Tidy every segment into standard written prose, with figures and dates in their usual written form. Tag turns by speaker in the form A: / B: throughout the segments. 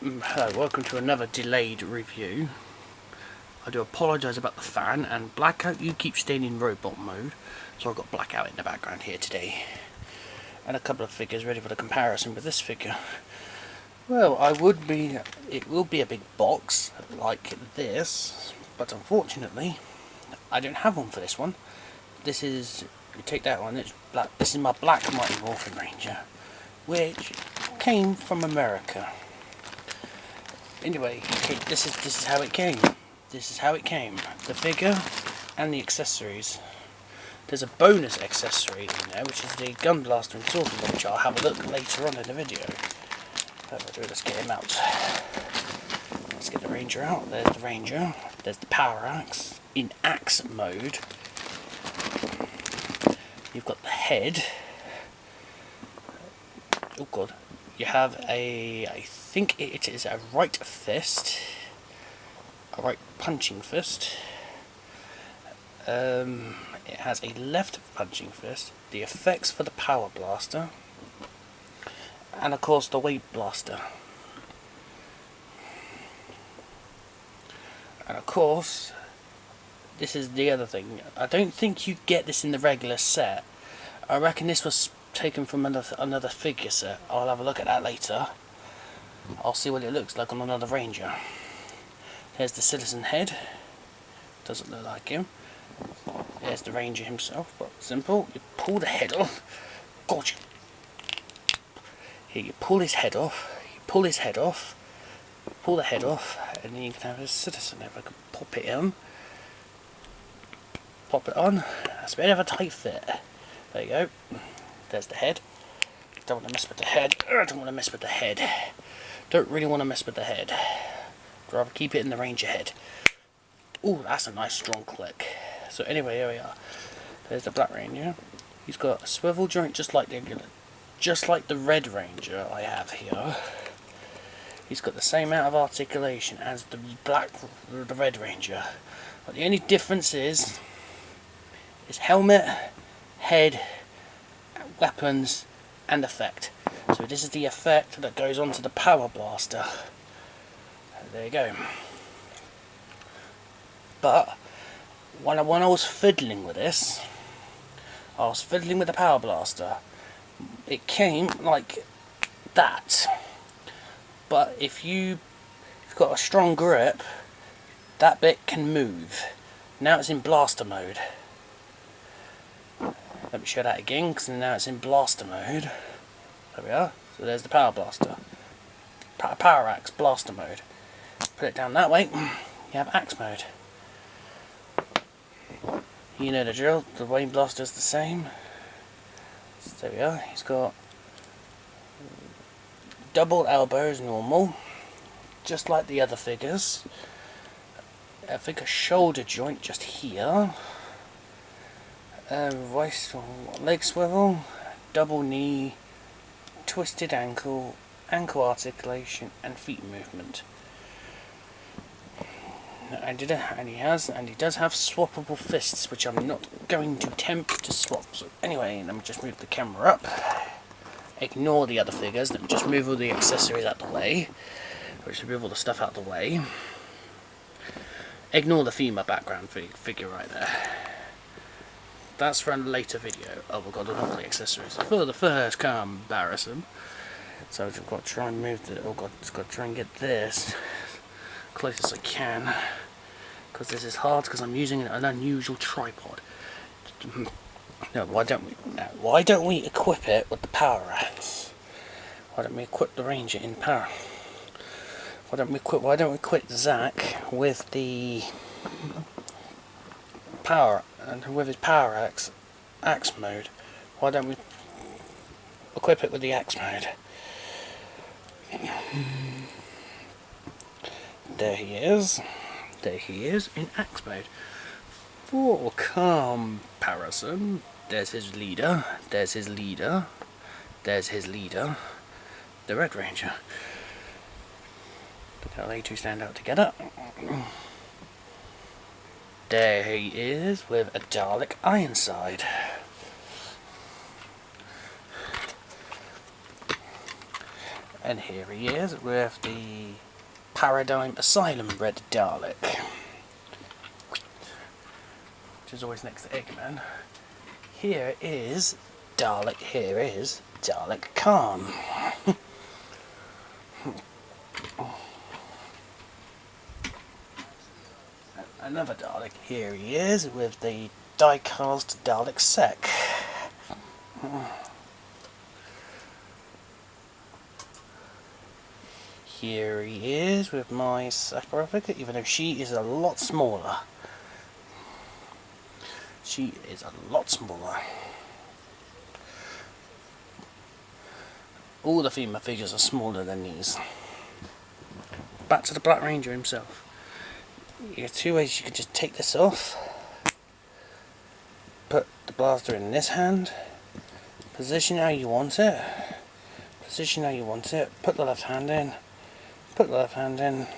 A: Hello, welcome to another delayed review. I do apologise about the fan and blackout. You keep staying in robot mode, so I've got blackout in the background here today. And a couple of figures ready for the comparison with this figure. Well, it will be a big box like this, but unfortunately I don't have one for this one. This is, you take that one, it's black. This is my black Mighty Morphin Ranger, which came from America. Anyway, this is how it came. This is how it came. The figure and the accessories. There's a bonus accessory in there, which is the gun blaster and sword, which I'll have a look later on in the video. Let's get him out. Let's get the Ranger out. There's the Ranger. There's the power axe in axe mode. You've got the head. Oh god. You have I think it is a right fist. A right punching fist. It has a left punching fist. The effects for the power blaster. And of course the weight blaster. And of course, this is the other thing. I don't think you get this in the regular set. I reckon this was taken from another figure set. I'll have a look at that later. I'll see what it looks like on another Ranger. There's the citizen head. Doesn't look like him. There's the Ranger himself. But simple. You pull the head off. God, here you pull his head off. You pull his head off. Pull the head off, and then you can have his citizen. If I can pop it in. Pop it on. That's a bit of a tight fit. There you go. There's the head. Don't want to mess with the head. Don't want to mess with the head. Don't really want to mess with the head. I'd rather keep it in the Ranger head. Ooh, that's a nice strong click. So anyway, here we are. There's the Black Ranger. He's got a swivel joint just like the Red Ranger I have here. He's got the same amount of articulation as the Red Ranger. But the only difference is his helmet, head, weapons, and effect. So this is the effect that goes onto the power blaster. There you go. But when I was fiddling with this, I was fiddling with the power blaster. It came like that. But if you've got a strong grip, that bit can move. Now it's in blaster mode. Let me show that again, because now it's in blaster mode. There we are. So there's the power blaster. Power axe, blaster mode. Put it down that way, you have axe mode. You know the drill, the weight blaster is the same. So there we are. He's got double elbows normal, just like the other figures. I think a shoulder joint just here. Leg swivel, double knee, twisted ankle, ankle articulation, and feet movement. And he does have swappable fists, which I'm not going to attempt to swap. So anyway, let me just move the camera up. Ignore the other figures. Let me just move all the accessories out the way. Just move all the stuff out the way. Ignore the female background figure right there. That's for a later video. Oh, we've got all the accessories for the first comparison. So I've got to try and move the. Oh god, I've got to try and get this close as I can, because this is hard because I'm using an unusual tripod. No, why don't we equip it with the power axe? Why don't we equip the Ranger in power? Why don't we equip Zach with the power and with his power axe mode? Why don't we equip it with the axe mode? There he is. There he is in axe mode. For comparison, there's his leader. There's his leader. There's his leader. The Red Ranger. Look how they two stand out together. There he is with a Dalek Ironside. And here he is with the Paradigm Asylum bred Dalek, which is always next to Eggman. Here is Dalek. Here is Dalek Khan. Another Dalek. Here he is with the die-cast Dalek Sec. Here he is with my Sapphire, even though she is a lot smaller. She is a lot smaller. All the female figures are smaller than these. Back to the Black Ranger himself. You have two ways. You can just take this off, put the blaster in this hand, position how you want it, position how you want it, put the left hand in, put the left hand in,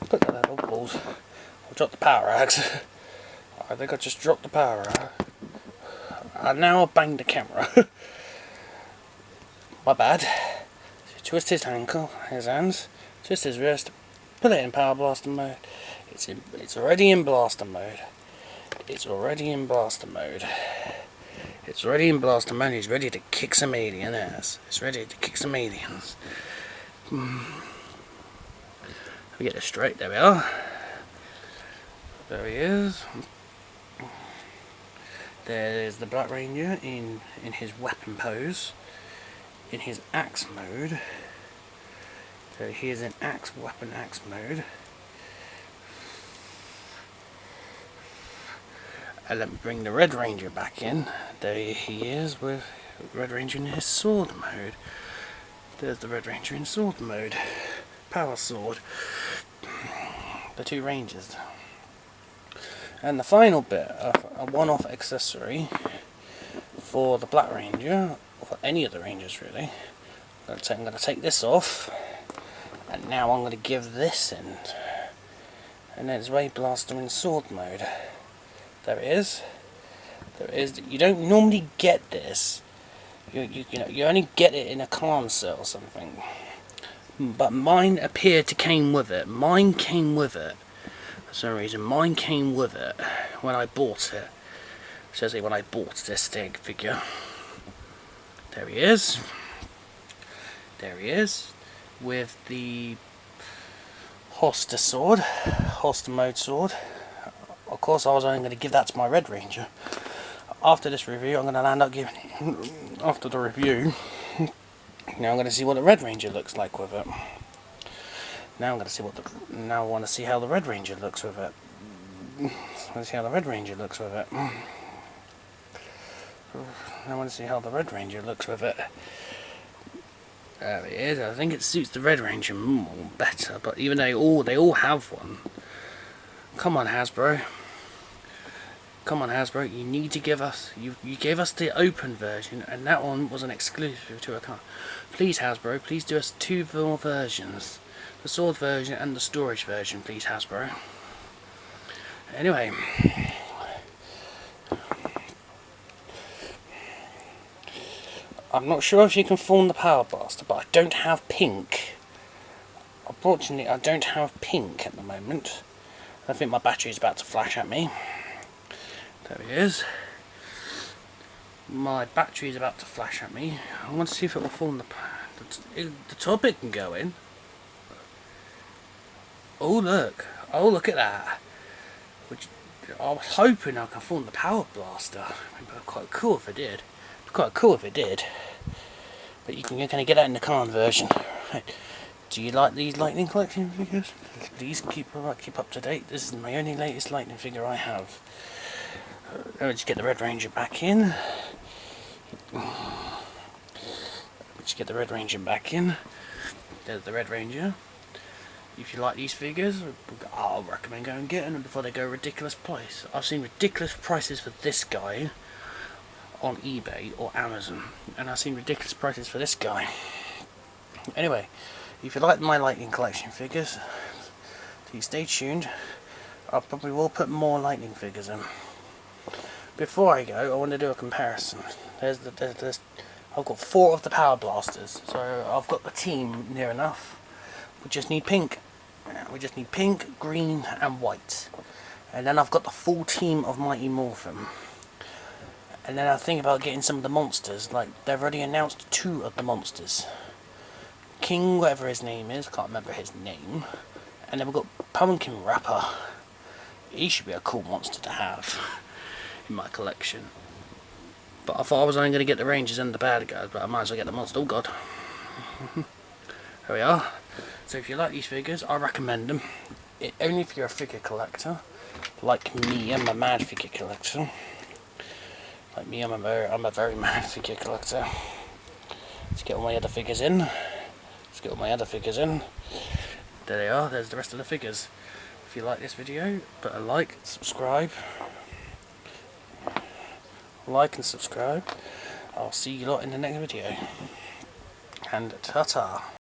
A: put the left, oh balls, I'll drop the power axe. I think I just dropped the power axe. And now I've banged the camera. My bad. So twist his ankle, his hands, twist his wrist, put it in power blaster mode. It's already in blaster mode. It's already in blaster mode. It's already in blaster mode. He's ready to kick some alien ass. He's ready to kick some aliens. Let me get this straight. There we are. There he is. There's the Black Ranger in his weapon pose. In his axe mode. So he is in weapon axe mode. And let me bring the Red Ranger back in. There he is with Red Ranger in his sword mode. There's the Red Ranger in sword mode. Power sword. The two Rangers. And the final bit of a one-off accessory for the Black Ranger, or for any of the Rangers really. I'm going to take this off, and now I'm going to give this in. And then it's Ray Blaster in sword mode. There it is. There it is. You don't normally get this. You only get it in a clan set or something. But mine appeared to came with it. Mine came with it. For some reason, mine came with it when I bought it. Seriously, when I bought this stick figure. There he is. There he is. With the Hoster sword. Hoster mode sword. Of course, I was only going to give that to my Red Ranger. After this review, I'm going to land up giving it. After the review, now I'm going to see what the Red Ranger looks like with it. Now I'm going to see now I want to see how the Red Ranger looks with it. I want to see how the Red Ranger looks with it. I want to see how the Red Ranger looks with it. There it is. I think it suits the Red Ranger more better. But even though they all have one. Come on, Hasbro. Come on, Hasbro. You need to give us. You gave us the open version, and that one was an exclusive to a car. Please, Hasbro. Please do us two more versions. The sword version and the storage version, please, Hasbro. Anyway. I'm not sure if you can form the Power Blaster, but I don't have pink. Unfortunately, I don't have pink at the moment. I think my battery is about to flash at me. There he is. My battery is about to flash at me. I want to see if it will form the top it can go in. Oh look. Oh look at that. I was hoping I could form the Power Blaster. It'd be quite cool if it did. Quite cool if it did. But you're going to get that in the Khan version. Do you like these Lightning Collection figures? Please keep up to date. This is my only latest Lightning figure I have. Let me just get the Red Ranger back in. Let's get the Red Ranger back in. There's the Red Ranger. If you like these figures, I'll recommend going and getting them before they go ridiculous price. I've seen ridiculous prices for this guy on eBay or Amazon, and I've seen ridiculous prices for this guy. Anyway, if you like my Lightning Collection figures, please stay tuned. I probably will put more Lightning figures in. Before I go, I want to do a comparison. I I've got 4 of the Power Blasters, so I've got the team near enough. We just need pink. We just need pink, green and white. And then I've got the full team of Mighty Morphin. And then I think about getting some of the monsters. Like, they've already announced 2 of the monsters. King, whatever his name is, can't remember his name. And then we've got Pumpkin Rapper. He should be a cool monster to have in my collection. But I thought I was only going to get the Rangers and the bad guys, but I might as well get the monster. Oh god. Here we are. So if you like these figures, I recommend them. Only if you're a figure collector. Like me, I'm a mad figure collector. Like me, I'm a very mad figure collector. Let's get all my other figures in. There they are, there's the rest of the figures. If you like this video, put a like, subscribe. Like and subscribe. I'll see you lot in the next video. And ta-ta.